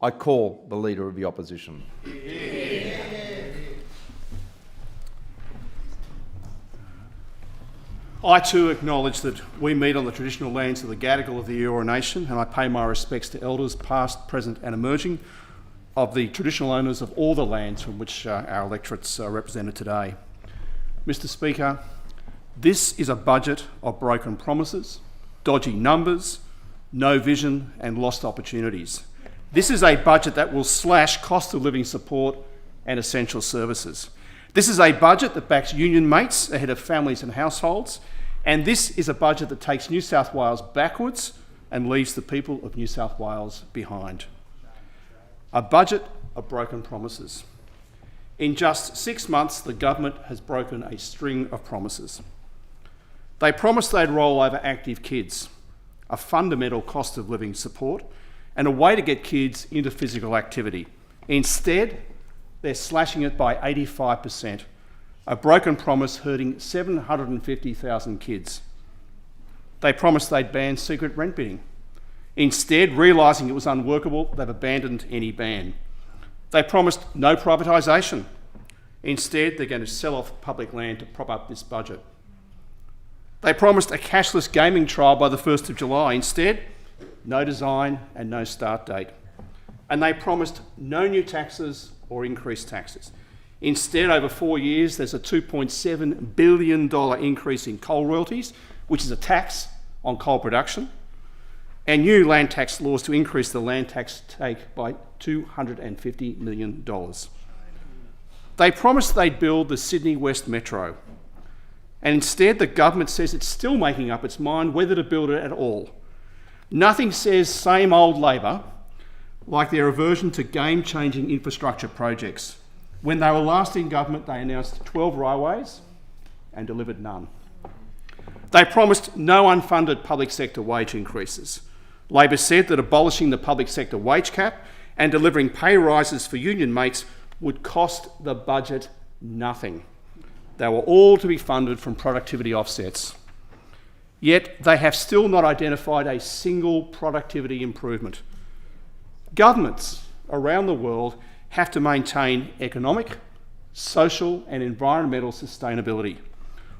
I call the Leader of the Opposition. I too acknowledge that we meet on the traditional lands of the Gadigal of the Eora Nation, and I pay my respects to elders past, present and emerging of the traditional owners of all the lands from which our electorates are represented today. Mr Speaker, this is a budget of broken promises, dodgy numbers, no vision and lost opportunities. This is a budget that will slash cost of living support and essential services. This is a budget that backs union mates ahead of families and households, and this is a budget that takes New South Wales backwards and leaves the people of New South Wales behind. A budget of broken promises. In just 6 months, the government has broken a string of promises. They promised they'd roll over active kids, a fundamental cost of living support, and a way to get kids into physical activity. Instead, they're slashing it by 85%, a broken promise hurting 750,000 kids. They promised they'd ban secret rent bidding. Instead, realising it was unworkable, they've abandoned any ban. They promised no privatisation. Instead, they're going to sell off public land to prop up this budget. They promised a cashless gaming trial by the 1st of July. Instead, no design and no start date. And they promised no new taxes or increased taxes. Instead, over 4 years, there's a $2.7 billion increase in coal royalties, which is a tax on coal production, and new land tax laws to increase the land tax take by $250 million. They promised they'd build the Sydney West Metro, and instead the government says it's still making up its mind whether to build it at all. Nothing says same old Labor like their aversion to game-changing infrastructure projects. When they were last in government, they announced 12 railways and delivered none. They promised no unfunded public sector wage increases. Labor said that abolishing the public sector wage cap and delivering pay rises for union mates would cost the budget nothing. They were all to be funded from productivity offsets. Yet they have still not identified a single productivity improvement. Governments around the world have to maintain economic, social and environmental sustainability.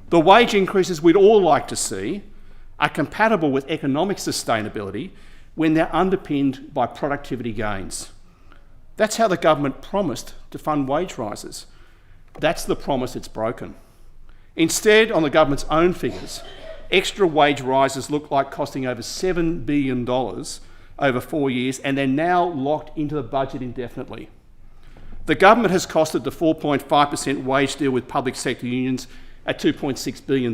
The wage increases we'd all like to see are compatible with economic sustainability when they're underpinned by productivity gains. That's how the government promised to fund wage rises. That's the promise it's broken. Instead, on the government's own figures, extra wage rises look like costing over $7 billion over 4 years, and they're now locked into the budget indefinitely. The government has costed the 4.5% wage deal with public sector unions at $2.6 billion.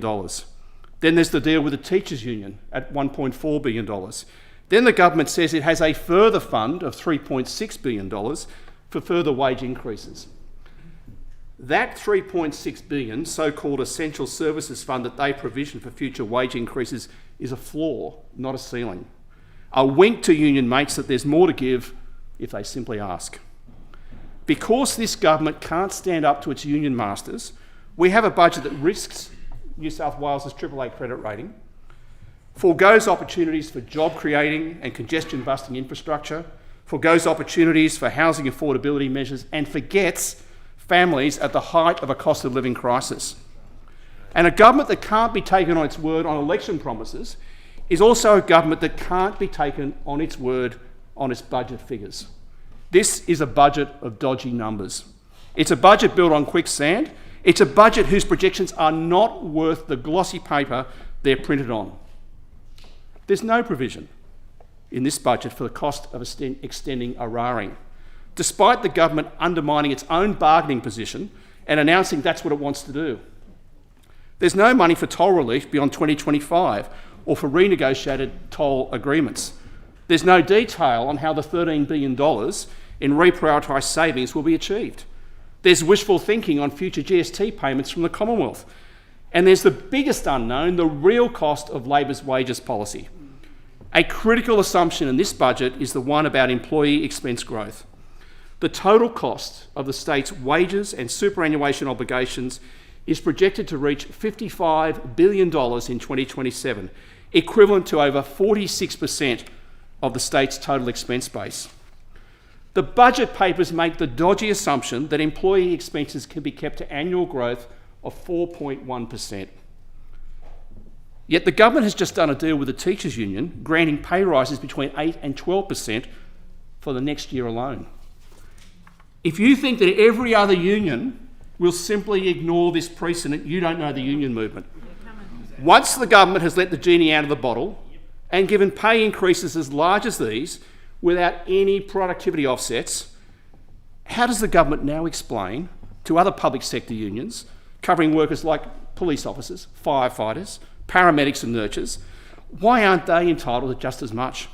Then there's the deal with the teachers' union at $1.4 billion. Then the government says it has a further fund of $3.6 billion for further wage increases. That $3.6 billion so-called essential services fund that they provision for future wage increases is a floor, not a ceiling. A wink to union mates that there's more to give if they simply ask. Because this government can't stand up to its union masters, we have a budget that risks New South Wales' AAA credit rating, forgoes opportunities for job creating and congestion busting infrastructure, forgoes opportunities for housing affordability measures, and forgets families at the height of a cost of living crisis. And a government that can't be taken on its word on election promises is also a government that can't be taken on its word on its budget figures. This is a budget of dodgy numbers. It's a budget built on quicksand. It's a budget whose projections are not worth the glossy paper they're printed on. There's no provision in this budget for the cost of extending Eraring, despite the government undermining its own bargaining position and announcing that's what it wants to do. There's no money for toll relief beyond 2025 or for renegotiated toll agreements. There's no detail on how the $13 billion in reprioritised savings will be achieved. There's wishful thinking on future GST payments from the Commonwealth. And there's the biggest unknown, the real cost of Labor's wages policy. A critical assumption in this budget is the one about employee expense growth. The total cost of the state's wages and superannuation obligations is projected to reach $55 billion in 2027, equivalent to over 46% of the state's total expense base. The budget papers make the dodgy assumption that employee expenses can be kept to annual growth of 4.1%. Yet the government has just done a deal with the teachers' union, granting pay rises between 8 and 12% for the next year alone. If you think that every other union will simply ignore this precedent, you don't know the union movement. Once the government has let the genie out of the bottle and given pay increases as large as these without any productivity offsets, how does the government now explain to other public sector unions covering workers like police officers, firefighters, paramedics and nurses, why aren't they entitled to just as much?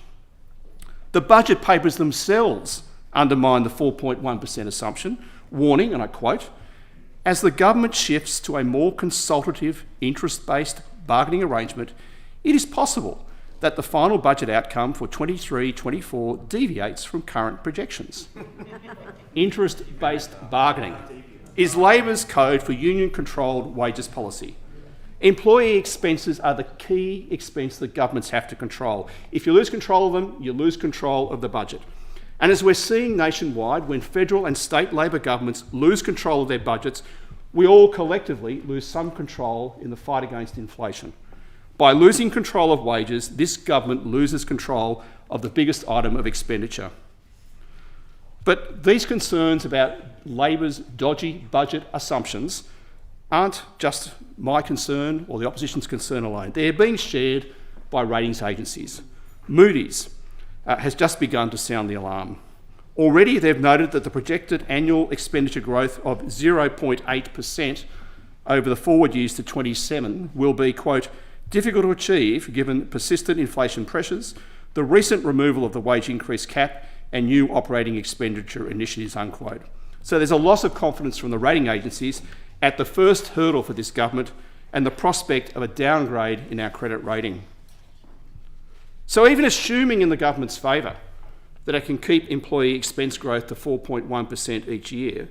The budget papers themselves undermine the 4.1% assumption, warning, and I quote, "As the government shifts to a more consultative, interest-based bargaining arrangement, it is possible that the final budget outcome for 23-24 deviates from current projections." Interest-based bargaining is Labor's code for union-controlled wages policy. Employee expenses are the key expense that governments have to control. If you lose control of them, you lose control of the budget. And as we're seeing nationwide, when federal and state Labor governments lose control of their budgets, we all collectively lose some control in the fight against inflation. By losing control of wages, this government loses control of the biggest item of expenditure. But these concerns about Labor's dodgy budget assumptions aren't just my concern or the opposition's concern alone. They're being shared by ratings agencies. Moody's has just begun to sound the alarm. Already they've noted that the projected annual expenditure growth of 0.8% over the forward years to 27 will be, quote, "difficult to achieve given persistent inflation pressures, the recent removal of the wage increase cap and new operating expenditure initiatives," unquote. So there's a loss of confidence from the rating agencies at the first hurdle for this government and the prospect of a downgrade in our credit rating. So even assuming in the government's favour that it can keep employee expense growth to 4.1% each year,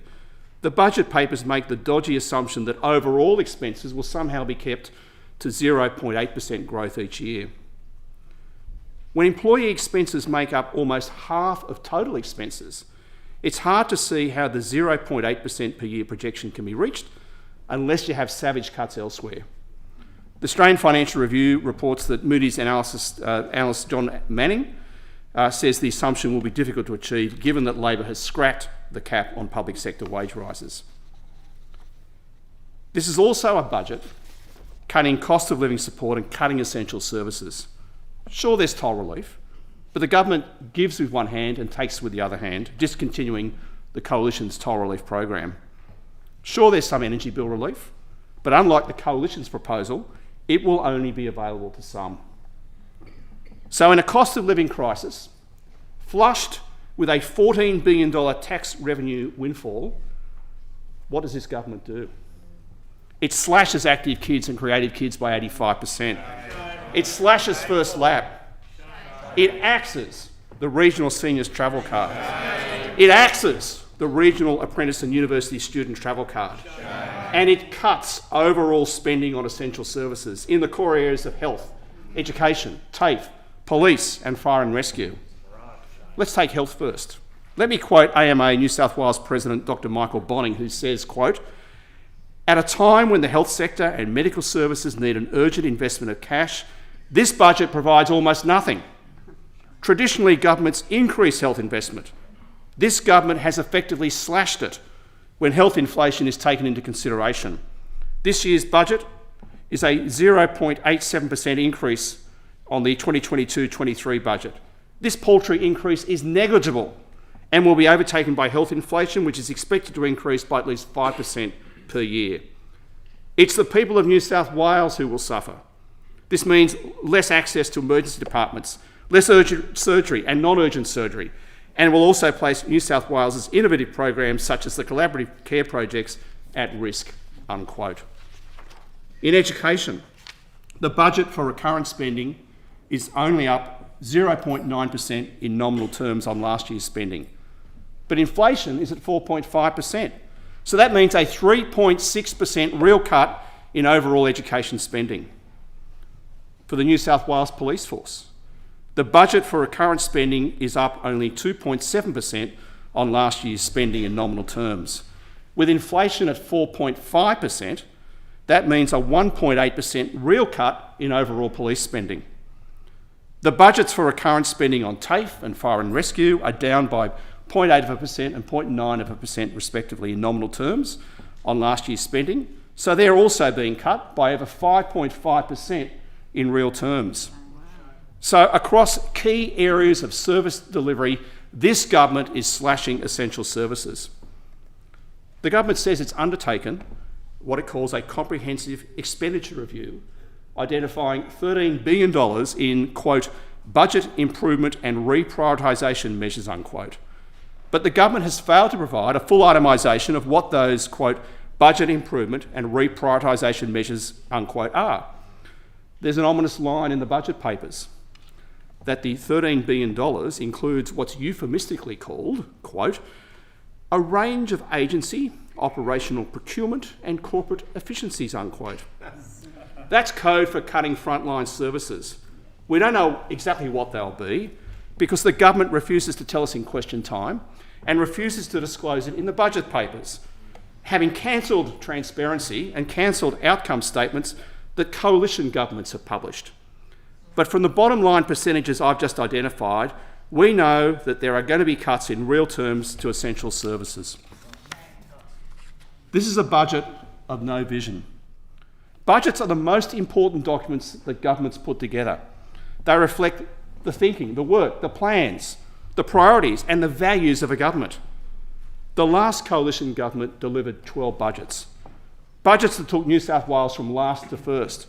the budget papers make the dodgy assumption that overall expenses will somehow be kept to 0.8% growth each year. When employee expenses make up almost half of total expenses, it's hard to see how the 0.8% per year projection can be reached unless you have savage cuts elsewhere. The Australian Financial Review reports that Moody's analyst John Manning says the assumption will be difficult to achieve given that Labor has scrapped the cap on public sector wage rises. This is also a budget cutting cost of living support and cutting essential services. Sure, there's toll relief, but the government gives with one hand and takes with the other hand, discontinuing the Coalition's toll relief program. Sure, there's some energy bill relief, but unlike the Coalition's proposal, it will only be available to some. So in a cost of living crisis, flushed with a $14 billion tax revenue windfall, what does this government do? It slashes active kids and creative kids by 85%. It slashes First Lab. It axes the regional seniors travel card. It axes the regional apprentice and university student travel card. And it cuts overall spending on essential services in the core areas of health, education, TAFE, police and fire and rescue. Let's take health first. Let me quote AMA New South Wales President Dr. Michael Bonning, who says, quote, "At a time when the health sector and medical services need an urgent investment of cash, this budget provides almost nothing. Traditionally, governments increase health investment. This government has effectively slashed it when health inflation is taken into consideration. This year's budget is a 0.87% increase on the 2022-23 budget. This paltry increase is negligible and will be overtaken by health inflation, which is expected to increase by at least 5% per year. It's the people of New South Wales who will suffer. This means less access to emergency departments, less urgent surgery and non-urgent surgery, and will also place New South Wales's innovative programs such as the collaborative care projects at risk," unquote. In education, the budget for recurrent spending is only up 0.9% in nominal terms on last year's spending. But inflation is at 4.5%. So that means a 3.6% real cut in overall education spending. For the New South Wales Police Force, the budget for recurrent spending is up only 2.7% on last year's spending in nominal terms. With inflation at 4.5%, that means a 1.8% real cut in overall police spending. The budgets for recurrent spending on TAFE and fire and rescue are down by 0.8% and 0.9% respectively in nominal terms on last year's spending, so they're also being cut by over 5.5% in real terms. So across key areas of service delivery, this government is slashing essential services. The government says it's undertaken what it calls a comprehensive expenditure review, identifying $13 billion in, quote, budget improvement and reprioritisation measures, unquote. But the government has failed to provide a full itemisation of what those, quote, budget improvement and reprioritisation measures, unquote, are. There's an ominous line in the budget papers that the $13 billion includes what's euphemistically called, quote, a range of agency, operational procurement and corporate efficiencies, unquote. That's code for cutting frontline services. We don't know exactly what they'll be because the government refuses to tell us in question time and refuses to disclose it in the budget papers, having cancelled transparency and cancelled outcome statements that coalition governments have published. But from the bottom line percentages I've just identified, we know that there are going to be cuts in real terms to essential services. This is a budget of no vision. Budgets are the most important documents that governments put together. They reflect the thinking, the work, the plans, the priorities and the values of a government. The last coalition government delivered 12 budgets. Budgets that took New South Wales from last to first.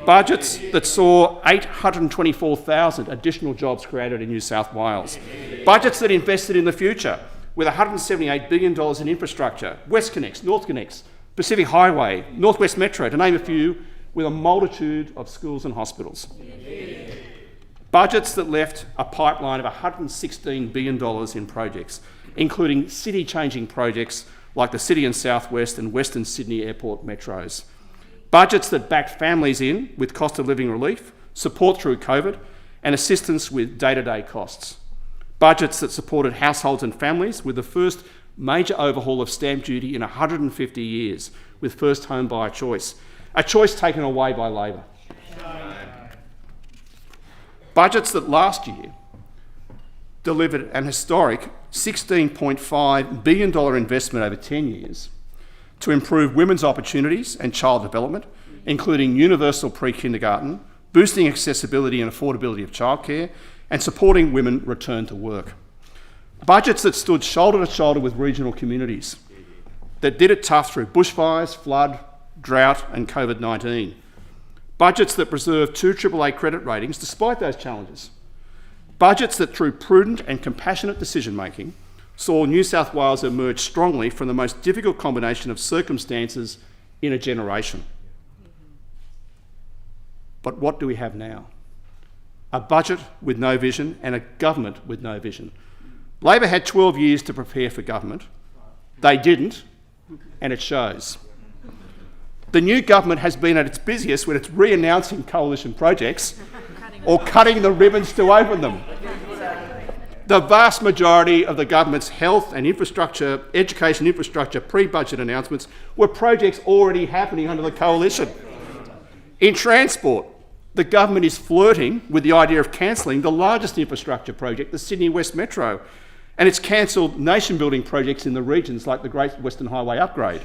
Budgets that saw 824,000 additional jobs created in New South Wales. Budgets that invested in the future with $178 billion in infrastructure, WestConnex, NorthConnex, Pacific Highway, Northwest Metro, to name a few, with a multitude of schools and hospitals. Budgets that left a pipeline of $116 billion in projects, including city-changing projects like the City and Southwest and Western Sydney Airport metros. Budgets that backed families in with cost of living relief, support through COVID, and assistance with day-to-day costs. Budgets that supported households and families with the first major overhaul of stamp duty in 150 years with first home buyer choice, a choice taken away by Labor. Budgets that last year delivered an historic $16.5 billion investment over 10 years to improve women's opportunities and child development, including universal pre-kindergarten, boosting accessibility and affordability of childcare, and supporting women return to work. Budgets that stood shoulder to shoulder with regional communities, that did it tough through bushfires, flood, drought and COVID-19. Budgets that preserved 2 AAA credit ratings despite those challenges. Budgets that, through prudent and compassionate decision-making, saw New South Wales emerge strongly from the most difficult combination of circumstances in a generation. But what do we have now? A budget with no vision and a government with no vision. Labor had 12 years to prepare for government. They didn't, and it shows. The new government has been at its busiest when it's re-announcing coalition projects or cutting the ribbons to open them. The vast majority of the government's health and infrastructure, education infrastructure pre-budget announcements were projects already happening under the coalition. In transport, the government is flirting with the idea of cancelling the largest infrastructure project, the Sydney West Metro, and it's cancelled nation-building projects in the regions like the Great Western Highway upgrade.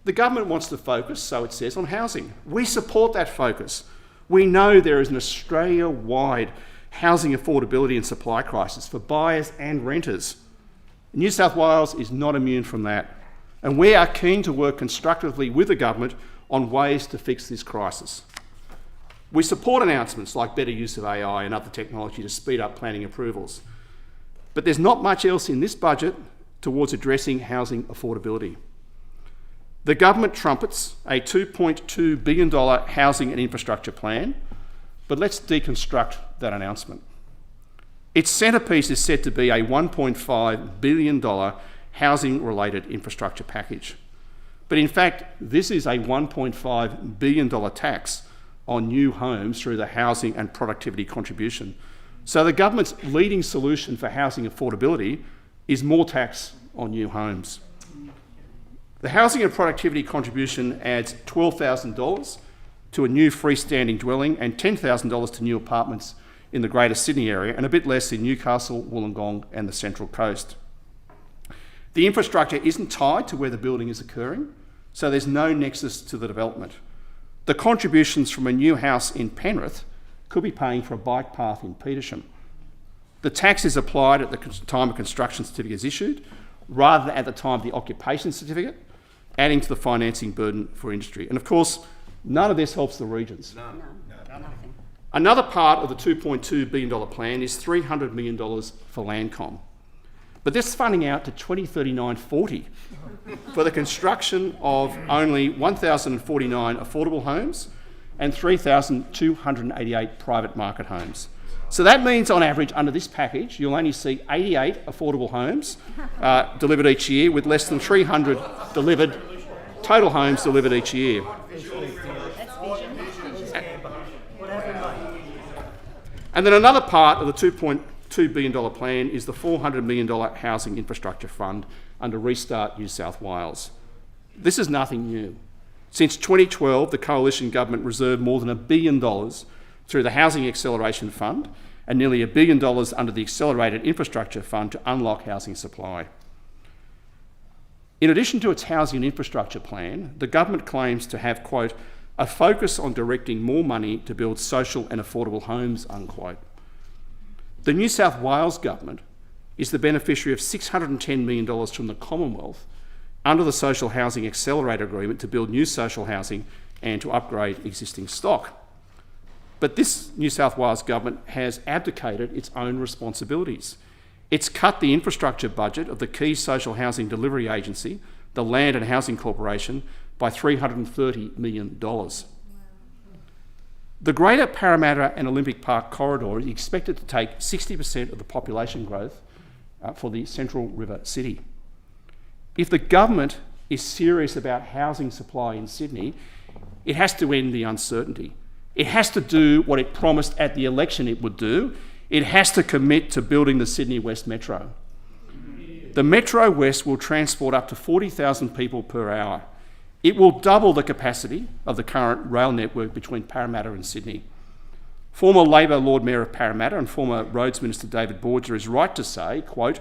The government wants to focus, so it says, on housing. We support that focus. We know there is an Australia-wide housing affordability and supply crisis for buyers and renters. New South Wales is not immune from that, and we are keen to work constructively with the government on ways to fix this crisis. We support announcements like better use of AI and other technology to speed up planning approvals, but there's not much else in this budget towards addressing housing affordability. The government trumpets a $2.2 billion housing and infrastructure plan, but let's deconstruct that announcement. Its centrepiece is said to be a $1.5 billion housing-related infrastructure package. But in fact, this is a $1.5 billion tax on new homes through the housing and productivity contribution, So the government's leading solution for housing affordability is more tax on new homes. The housing and productivity contribution adds $12,000 to a new freestanding dwelling and $10,000 to new apartments in the Greater Sydney area, and a bit less in Newcastle, Wollongong and the Central Coast. The infrastructure isn't tied to where the building is occurring, so there's no nexus to the development. The contributions from a new house in Penrith could be paying for a bike path in Petersham. The tax is applied at the time a construction certificate is issued, rather than at the time of the occupation certificate, adding to the financing burden for industry. And of course, none of this helps the regions. Nothing. Another part of the $2.2 billion plan is $300 million for Landcom. But this funding out to 2039-40 for the construction of only 1,049 affordable homes and 3,288 private market homes. So that means on average under this package you'll only see 88 affordable homes delivered each year, with less than 300 total homes delivered each year. And then another part of the $2.2 billion plan is the $400 million Housing Infrastructure Fund under Restart New South Wales. This is nothing new. Since 2012, the Coalition Government reserved more than $1 billion through the Housing Acceleration Fund and nearly $1 billion under the Accelerated Infrastructure Fund to unlock housing supply. In addition to its housing and infrastructure plan, the government claims to have, quote, a focus on directing more money to build social and affordable homes, unquote. The New South Wales government is the beneficiary of $610 million from the Commonwealth under the Social Housing Accelerator Agreement to build new social housing and to upgrade existing stock. But this New South Wales government has abdicated its own responsibilities. It's cut the infrastructure budget of the key social housing delivery agency, the Land and Housing Corporation, by $330 million. The Greater Parramatta and Olympic Park corridor is expected to take 60% of the population growth for the Central River City. If the government is serious about housing supply in Sydney, it has to end the uncertainty. It has to do what it promised at the election it would do. It has to commit to building the Sydney West Metro. The Metro West will transport up to 40,000 people per hour. It will double the capacity of the current rail network between Parramatta and Sydney. Former Labor Lord Mayor of Parramatta and former Roads Minister David Borger is right to say, quote,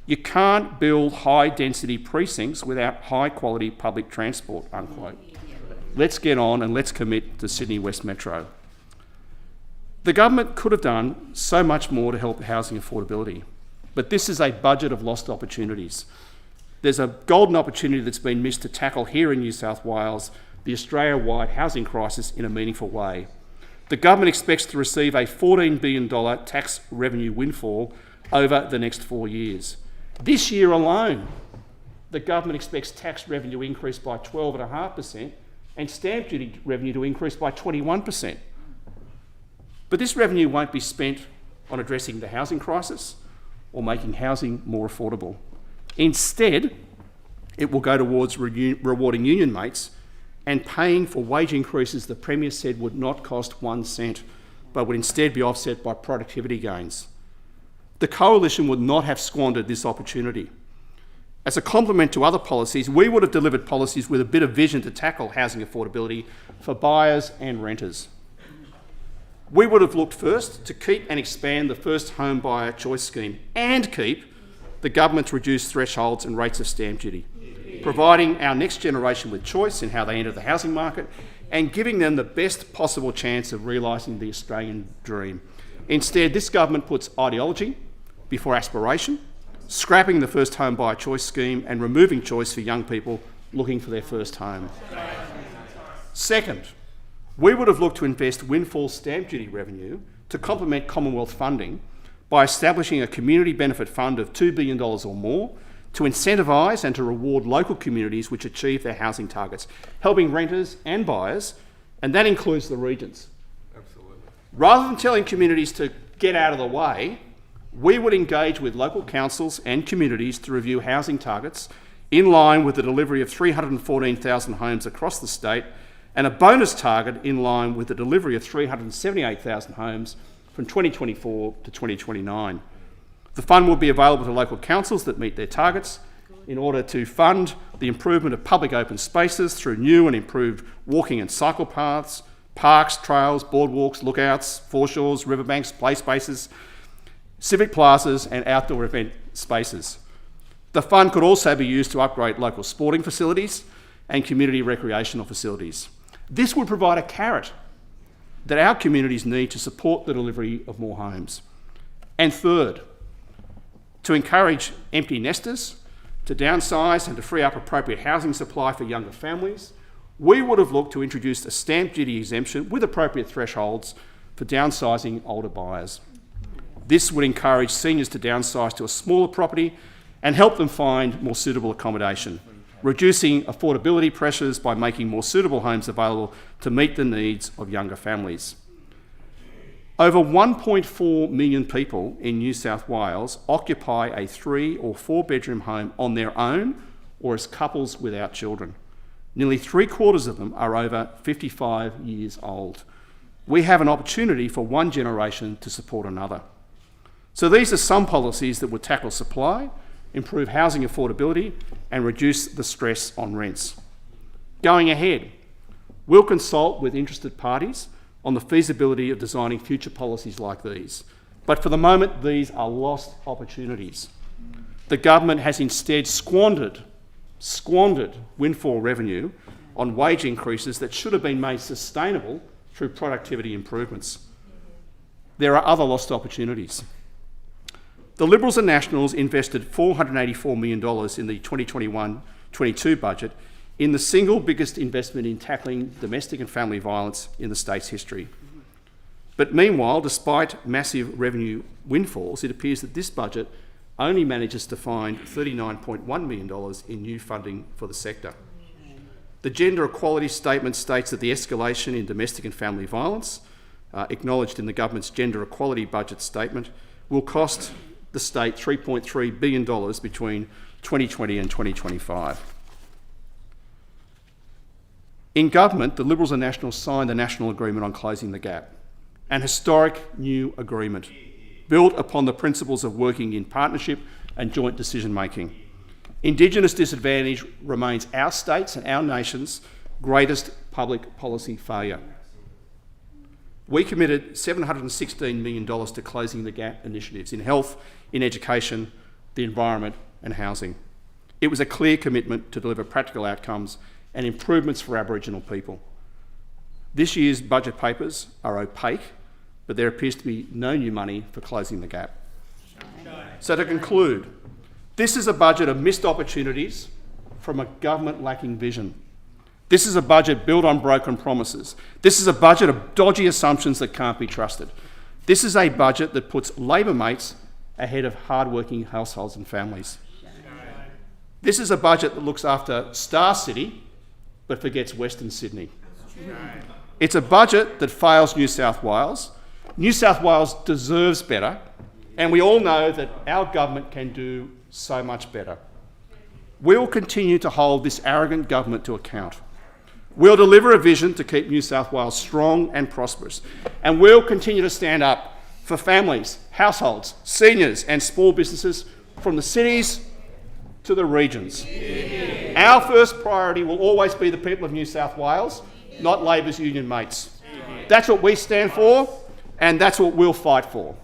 you can't build high-density precincts without high-quality public transport, unquote. Let's get on and let's commit to Sydney West Metro. The government could have done so much more to help housing affordability, but this is a budget of lost opportunities. There's a golden opportunity that's been missed to tackle here in New South Wales the Australia-wide housing crisis in a meaningful way. The government expects to receive a $14 billion tax revenue windfall over the next 4 years. This year alone, the government expects tax revenue to increase by 12.5% and stamp duty revenue to increase by 21%. But this revenue won't be spent on addressing the housing crisis or making housing more affordable. Instead, it will go towards rewarding union mates and paying for wage increases the Premier said would not cost 1 cent, but would instead be offset by productivity gains. The Coalition would not have squandered this opportunity. As a complement to other policies, we would have delivered policies with a bit of vision to tackle housing affordability for buyers and renters. We would have looked first to keep and expand the first home buyer choice scheme and keep the government's reduced thresholds and rates of stamp duty, providing our next generation with choice in how they enter the housing market and giving them the best possible chance of realising the Australian dream. Instead, this government puts ideology before aspiration, scrapping the first home buyer choice scheme and removing choice for young people looking for their first home. Second, we would have looked to invest windfall stamp duty revenue to complement Commonwealth funding by establishing a community benefit fund of $2 billion or more to incentivise and to reward local communities which achieve their housing targets, helping renters and buyers, and that includes the regions. Absolutely. Rather than telling communities to get out of the way, we would engage with local councils and communities to review housing targets in line with the delivery of 314,000 homes across the state and a bonus target in line with the delivery of 378,000 homes from 2024 to 2029. The fund will be available to local councils that meet their targets in order to fund the improvement of public open spaces through new and improved walking and cycle paths, parks, trails, boardwalks, lookouts, foreshores, riverbanks, play spaces, civic plazas and outdoor event spaces. The fund could also be used to upgrade local sporting facilities and community recreational facilities. This would provide a carrot that our communities need to support the delivery of more homes. And third, to encourage empty nesters to downsize and to free up appropriate housing supply for younger families, we would have looked to introduce a stamp duty exemption with appropriate thresholds for downsizing older buyers. This would encourage seniors to downsize to a smaller property and help them find more suitable accommodation, reducing affordability pressures by making more suitable homes available to meet the needs of younger families. Over 1.4 million people in New South Wales occupy a 3 or 4 bedroom home on their own or as couples without children. Nearly 3/4 of them are over 55 years old. We have an opportunity for one generation to support another. So these are some policies that would tackle supply, improve housing affordability and reduce the stress on rents. Going ahead, we'll consult with interested parties on the feasibility of designing future policies like these. But for the moment, these are lost opportunities. The government has instead squandered windfall revenue on wage increases that should have been made sustainable through productivity improvements. There are other lost opportunities. The Liberals and Nationals invested $484 million in the 2021-22 budget in the single biggest investment in tackling domestic and family violence in the state's history. But meanwhile, despite massive revenue windfalls, it appears that this budget only manages to find $39.1 million in new funding for the sector. The gender equality statement states that the escalation in domestic and family violence, acknowledged in the government's gender equality budget statement, will cost the state $3.3 billion between 2020 and 2025. In government, the Liberals and Nationals signed the National Agreement on Closing the Gap, an historic new agreement built upon the principles of working in partnership and joint decision-making. Indigenous disadvantage remains our state's and our nation's greatest public policy failure. We committed $716 million to Closing the Gap initiatives in health, in education, the environment and housing. It was a clear commitment to deliver practical outcomes and improvements for Aboriginal people. This year's budget papers are opaque, but there appears to be no new money for Closing the Gap. So to conclude, this is a budget of missed opportunities from a government lacking vision. This is a budget built on broken promises. This is a budget of dodgy assumptions that can't be trusted. This is a budget that puts Labor mates ahead of hard-working households and families. This is a budget that looks after Star City but forgets Western Sydney. It's a budget that fails New South Wales. New South Wales deserves better, and we all know that our government can do so much better. We'll continue to hold this arrogant government to account. We'll deliver a vision to keep New South Wales strong and prosperous, and we'll continue to stand up for families, households, seniors and small businesses from the cities to the regions. Our first priority will always be the people of New South Wales, not Labor's union mates. That's what we stand for, and that's what we'll fight for.